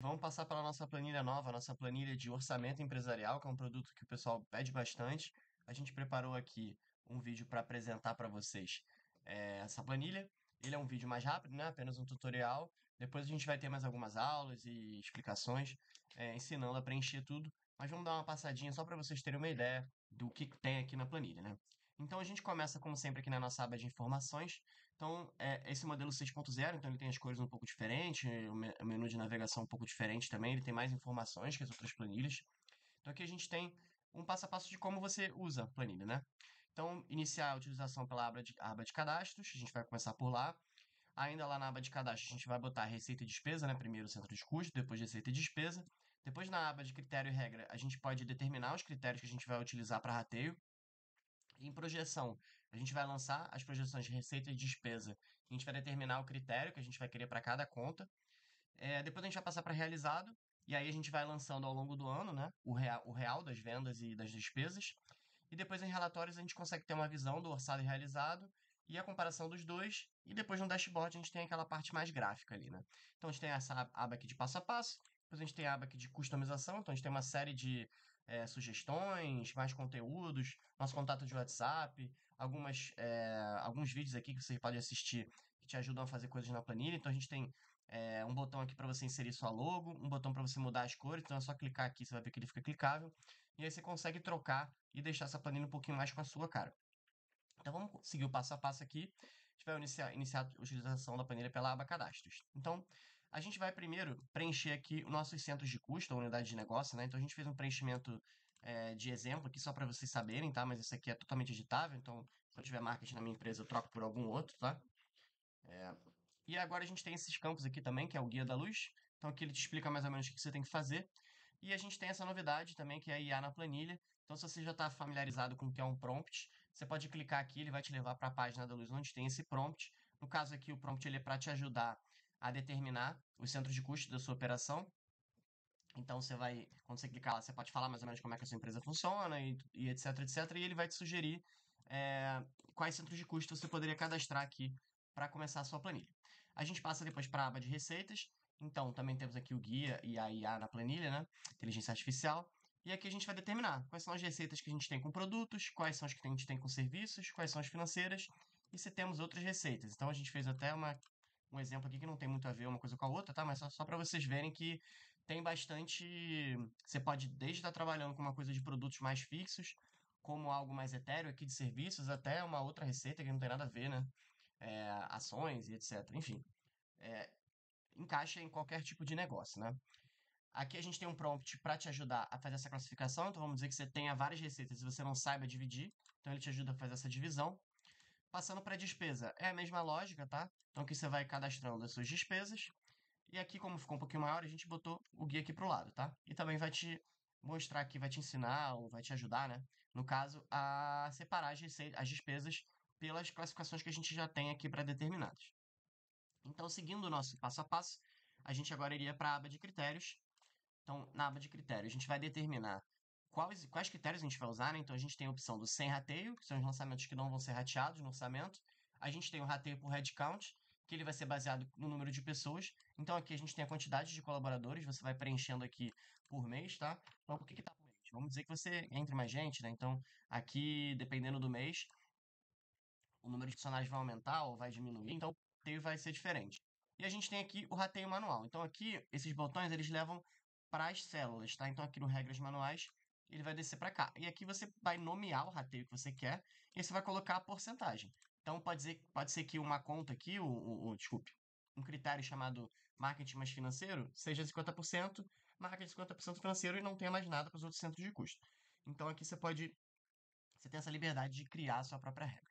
Vamos passar para a nossa planilha nova, a nossa planilha de orçamento empresarial, que é um produto que o pessoal pede bastante. A gente preparou aqui um vídeo para apresentar para vocês essa planilha. Ele é um vídeo mais rápido, né? Apenas um tutorial. Depois a gente vai ter mais algumas aulas e explicações, ensinando a preencher tudo. Mas vamos dar uma passadinha só para vocês terem uma ideia do que tem aqui na planilha, né? Então a gente começa, como sempre, aqui na nossa aba de informações. Então, esse modelo 6.0, então ele tem as cores um pouco diferentes, o menu de navegação um pouco diferente também, ele tem mais informações que as outras planilhas. Então aqui a gente tem um passo a passo de como você usa a planilha, né? Então, iniciar a utilização pela aba de cadastros, a gente vai começar por lá. Ainda lá na aba de cadastro, a gente vai botar receita e despesa, né? Primeiro o centro de custo, depois receita e despesa. Depois, na aba de critério e regra, a gente pode determinar os critérios que a gente vai utilizar para rateio. Em projeção, a gente vai lançar as projeções de receita e despesa. A gente vai determinar o critério que a gente vai querer para cada conta. Depois a gente vai passar para realizado. E aí a gente vai lançando ao longo do ano, né, o real das vendas e das despesas. E depois em relatórios a gente consegue ter uma visão do orçado e realizado e a comparação dos dois. E depois no dashboard a gente tem aquela parte mais gráfica ali, né? Então a gente tem essa aba aqui de passo a passo. Depois a gente tem a aba aqui de customização. Então a gente tem uma série de sugestões, mais conteúdos, nosso contato de WhatsApp, alguns vídeos aqui que você pode assistir que te ajudam a fazer coisas na planilha. Então a gente tem um botão aqui para você inserir sua logo, um botão para você mudar as cores. Então é só clicar aqui, você vai ver que ele fica clicável. E aí você consegue trocar e deixar essa planilha um pouquinho mais com a sua cara. Então vamos seguir o passo a passo aqui. A gente vai iniciar a utilização da planilha pela aba cadastros. Então, a gente vai primeiro preencher aqui os nossos centros de custo, a unidade de negócio, né? Então a gente fez um preenchimento de exemplo aqui só para vocês saberem, tá? Mas esse aqui é totalmente editável, então se eu tiver marketing na minha empresa eu troco por algum outro, tá? É, E agora a gente tem esses campos aqui também, que é o guia da luz. Então aqui ele te explica mais ou menos o que você tem que fazer. E a gente tem essa novidade também, que é a IA na planilha. Então, se você já está familiarizado com o que é um prompt, você pode clicar aqui, ele vai te levar para a página da Luz onde tem esse prompt. No caso aqui, o prompt ele é para te ajudar a determinar os centros de custo da sua operação. Então, quando você clicar lá, você pode falar mais ou menos como é que a sua empresa funciona e etc, etc. E ele vai te sugerir é, quais centros de custo você poderia cadastrar aqui para começar a sua planilha. A gente passa depois para a aba de receitas. Então, também temos aqui o guia e a IA na planilha, né? Inteligência artificial. E aqui a gente vai determinar quais são as receitas que a gente tem com produtos, quais são as que a gente tem com serviços, quais são as financeiras e se temos outras receitas. Então, a gente fez até um exemplo aqui que não tem muito a ver uma coisa com a outra, tá? Mas só para vocês verem que tem bastante. Você pode desde estar trabalhando com uma coisa de produtos mais fixos, como algo mais etéreo aqui de serviços, até uma outra receita que não tem nada a ver, né? Ações e etc. Enfim, é, encaixa em qualquer tipo de negócio, né? Aqui a gente tem um prompt para te ajudar a fazer essa classificação. Então vamos dizer que você tenha várias receitas e você não saiba dividir. Então ele te ajuda a fazer essa divisão. Passando para a despesa, é a mesma lógica, tá? Então aqui você vai cadastrando as suas despesas. E aqui, como ficou um pouquinho maior, a gente botou o guia aqui pro lado, tá? E também vai te mostrar aqui, vai te ensinar, ou vai te ajudar, né? No caso, a separar as despesas pelas classificações que a gente já tem aqui pré-determinadas. Então, seguindo o nosso passo a passo, a gente agora iria para a aba de critérios. Então, na aba de critérios, a gente vai determinar quais critérios a gente vai usar, né? Então, a gente tem a opção do sem rateio, que são os lançamentos que não vão ser rateados no orçamento. A gente tem o rateio por headcount, que ele vai ser baseado no número de pessoas. Então, aqui a gente tem a quantidade de colaboradores, você vai preenchendo aqui por mês, tá? Então, por que tá por mês? Vamos dizer que você entre mais gente, né? Então, aqui, dependendo do mês, o número de funcionários vai aumentar ou vai diminuir, então o rateio vai ser diferente. E a gente tem aqui o rateio manual. Então aqui, esses botões, eles levam para as células, tá? Então aqui no regras manuais, ele vai descer para cá. E aqui você vai nomear o rateio que você quer e você vai colocar a porcentagem. Então pode ser que uma conta aqui, desculpe, um critério chamado marketing mais financeiro seja 50%, marketing 50% financeiro e não tenha mais nada para os outros centros de custo. Então aqui você tem essa liberdade de criar a sua própria regra.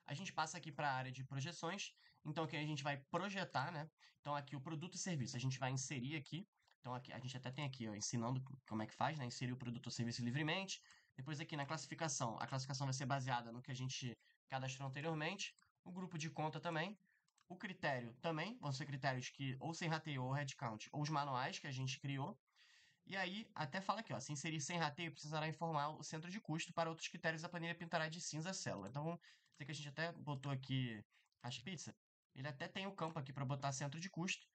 A gente passa aqui para a área de projeções. Então, aqui a gente vai projetar, né? Então, aqui o produto e serviço a gente vai inserir aqui. Então, aqui a gente até tem aqui, ó, ensinando como é que faz, né? Inserir o produto ou serviço livremente. Depois, aqui na classificação, a classificação vai ser baseada no que a gente cadastrou anteriormente. O grupo de conta também. O critério também, vão ser critérios que ou sem rateio ou headcount, ou os manuais que a gente criou. E aí, até fala aqui, ó, se inserir sem rateio, precisará informar o centro de custo para outros critérios, a planilha pintará de cinza a célula. Então, vamos dizer que a gente até botou aqui as pizza. Ele até tem o campo aqui para botar centro de custo,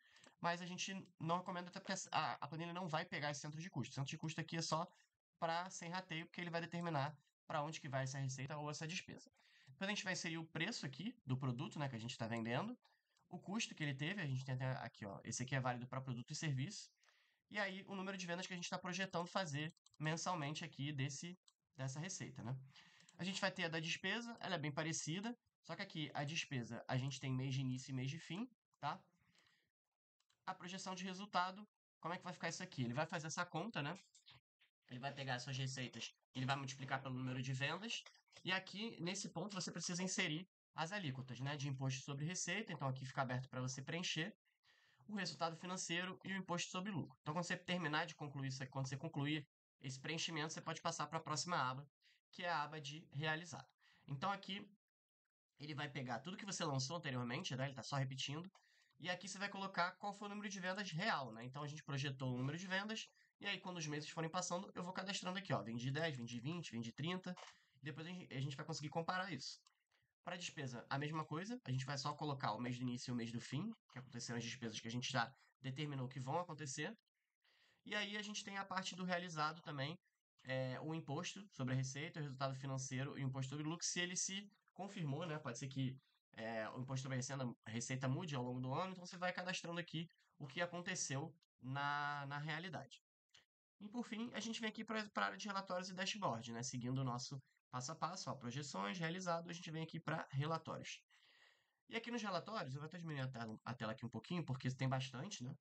mas a gente não recomenda até porque a planilha não vai pegar esse centro de custo. O centro de custo aqui é só para sem rateio, porque ele vai determinar para onde que vai essa receita ou essa despesa. Depois a gente vai inserir o preço aqui do produto, né, que a gente está vendendo, o custo que ele teve, a gente tem até aqui, ó, esse aqui é válido para produto e serviço, e aí o número de vendas que a gente está projetando fazer mensalmente aqui dessa receita, né? A gente vai ter a da despesa, ela é bem parecida, só que aqui a despesa a gente tem mês de início e mês de fim, tá? A projeção de resultado, como é que vai ficar isso aqui? Ele vai fazer essa conta, né? Ele vai pegar as suas receitas, ele vai multiplicar pelo número de vendas, e aqui, nesse ponto, você precisa inserir as alíquotas, né, de imposto sobre receita, então aqui fica aberto para você preencher, o resultado financeiro e o imposto sobre lucro. Então, quando você terminar de concluir isso aqui, quando você concluir esse preenchimento, você pode passar para a próxima aba, que é a aba de realizado. Então, aqui, ele vai pegar tudo que você lançou anteriormente, né, ele está só repetindo, e aqui você vai colocar qual foi o número de vendas real, né? Então a gente projetou o número de vendas, e aí quando os meses forem passando, eu vou cadastrando aqui, ó, vendi 10, vendi 20, vendi 30, e depois a gente vai conseguir comparar isso. Para despesa, a mesma coisa, a gente vai só colocar o mês do início e o mês do fim, que aconteceram as despesas que a gente já determinou que vão acontecer, e aí a gente tem a parte do realizado também, o imposto sobre a receita, o resultado financeiro e o imposto sobre o lucro, se ele se confirmou, né? Pode ser que o imposto sobre a receita mude ao longo do ano, então você vai cadastrando aqui o que aconteceu na realidade. E por fim, a gente vem aqui para a área de relatórios e dashboard, né? Seguindo o nosso passo a passo, ó, projeções, realizado, a gente vem aqui para relatórios. E aqui nos relatórios, eu vou até diminuir a tela aqui um pouquinho, porque tem bastante, né?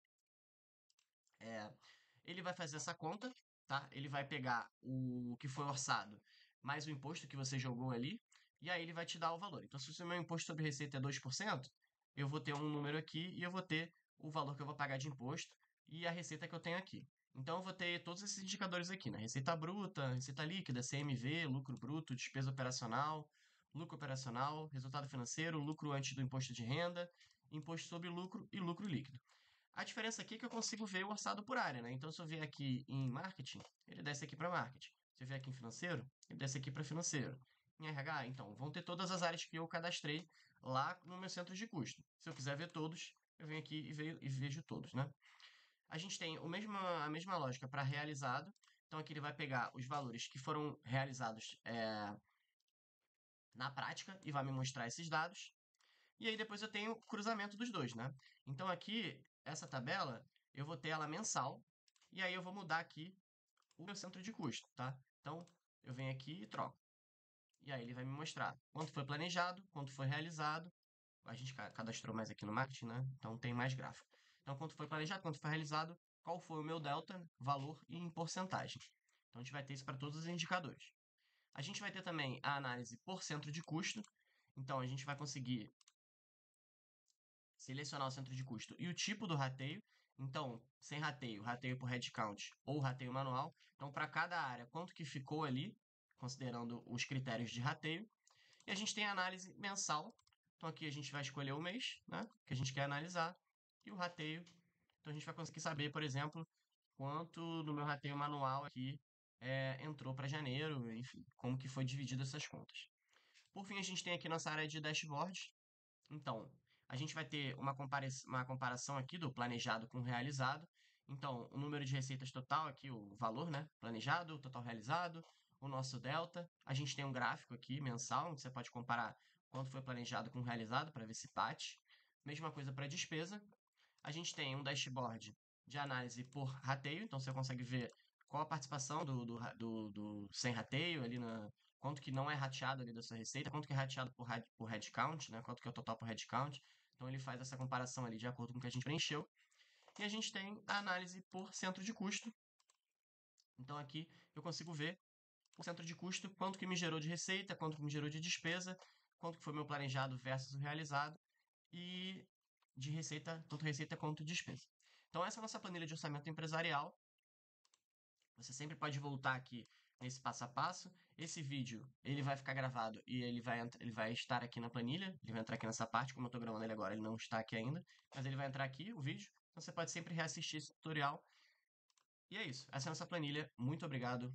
Ele vai fazer essa conta, tá? Ele vai pegar o que foi orçado mais o imposto que você jogou ali, e aí ele vai te dar o valor. Então, se o meu imposto sobre receita é 2%, eu vou ter um número aqui e eu vou ter o valor que eu vou pagar de imposto e a receita que eu tenho aqui. Então, eu vou ter todos esses indicadores aqui, né? Receita bruta, receita líquida, CMV, lucro bruto, despesa operacional, lucro operacional, resultado financeiro, lucro antes do imposto de renda, imposto sobre lucro e lucro líquido. A diferença aqui é que eu consigo ver o orçado por área, né? Então, se eu vier aqui em marketing, ele desce aqui para marketing. Se eu vier aqui em financeiro, ele desce aqui para financeiro. Em RH, então, vão ter todas as áreas que eu cadastrei lá no meu centro de custo. Se eu quiser ver todos, eu venho aqui e vejo todos, né? A gente tem a mesma lógica para realizado. Então, aqui ele vai pegar os valores que foram realizados na prática e vai me mostrar esses dados. E aí depois eu tenho o cruzamento dos dois, né? Então aqui, essa tabela, eu vou ter ela mensal, e aí eu vou mudar aqui o meu centro de custo, tá? Então, eu venho aqui e troco. E aí ele vai me mostrar quanto foi planejado, quanto foi realizado. A gente cadastrou mais aqui no marketing, né? Então tem mais gráfico. Então, quanto foi planejado, quanto foi realizado, qual foi o meu delta, valor e em porcentagem. Então, a gente vai ter isso para todos os indicadores. A gente vai ter também a análise por centro de custo. Então, a gente vai conseguir selecionar o centro de custo e o tipo do rateio. Então, sem rateio, rateio por headcount ou rateio manual. Então, para cada área, quanto que ficou ali, considerando os critérios de rateio. E a gente tem a análise mensal. Então, aqui a gente vai escolher o mês, né, que a gente quer analisar, e o rateio. Então, a gente vai conseguir saber, por exemplo, quanto no meu rateio manual aqui entrou para janeiro, enfim, como que foi dividido essas contas. Por fim, a gente tem aqui nossa área de dashboard. Então, a gente vai ter uma comparação aqui do planejado com o realizado. Então, o número de receitas total aqui, o valor, né? Planejado, o total realizado, o nosso delta. A gente tem um gráfico aqui mensal, onde você pode comparar quanto foi planejado com o realizado para ver se bate. Mesma coisa para despesa. A gente tem um dashboard de análise por rateio, então você consegue ver qual a participação do sem rateio ali quanto que não é rateado ali da sua receita, quanto que é rateado por headcount, né? Quanto que é o total por headcount. Então ele faz essa comparação ali de acordo com o que a gente preencheu. E a gente tem a análise por centro de custo. Então aqui eu consigo ver o centro de custo, quanto que me gerou de receita, quanto que me gerou de despesa, quanto que foi meu planejado versus o realizado e de receita, tanto receita quanto despesa. Então essa é a nossa planilha de orçamento empresarial. Você sempre pode voltar aqui nesse passo a passo. Esse vídeo, ele vai ficar gravado e ele vai estar aqui na planilha. Ele vai entrar aqui nessa parte, como eu estou gravando ele agora, ele não está aqui ainda. Mas ele vai entrar aqui, o vídeo. Então você pode sempre reassistir esse tutorial. E é isso. Essa é a nossa planilha. Muito obrigado.